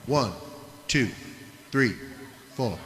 1, 2, 3, 4.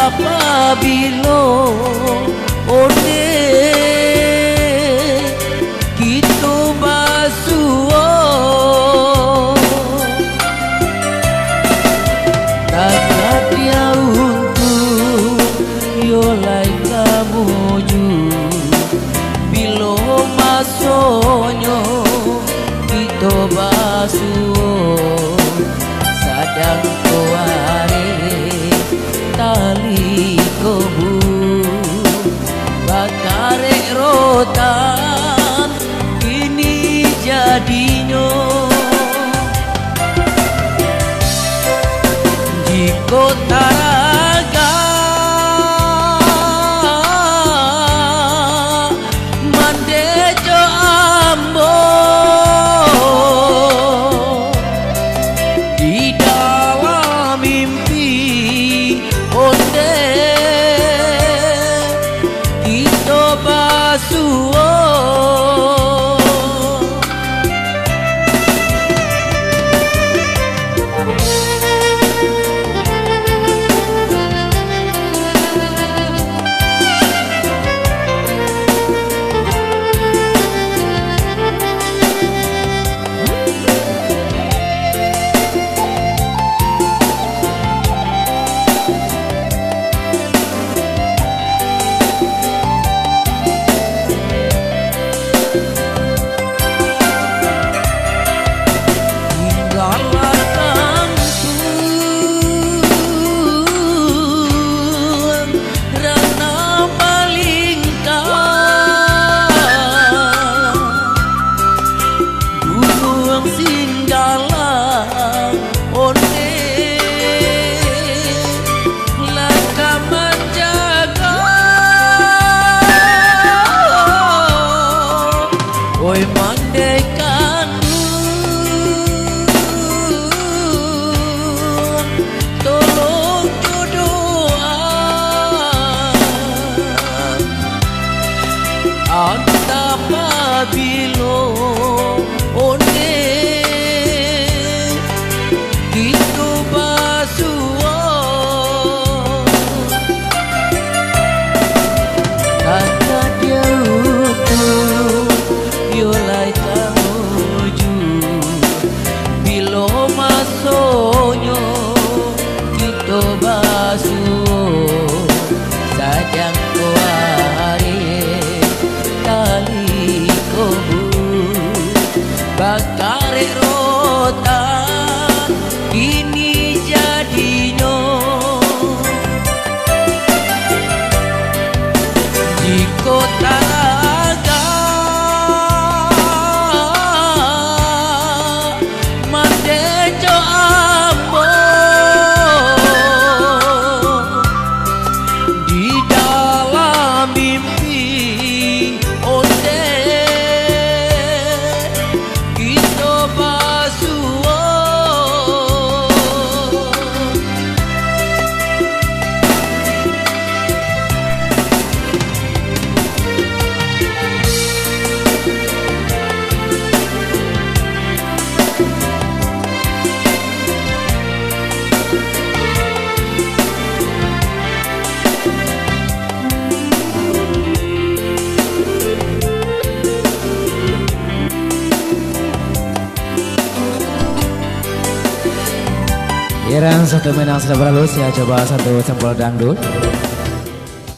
Apabila ode kita basuo tak dia untuk yolai kamu ju bilo masonyo kita basuo sadang koare tali kobu bakarek rotan ini jadinya jiko taraga mandejo ambo di dalam mimpi onde kita basuo oi mandekan tolong doa antapa bilo onde gitu basuo kata dia yolai kamuju bilo masonyo kita basuo sadang koare tali kobu bakal kehadiran satu menang sudah berlalu. Saya coba satu sampel dangdut.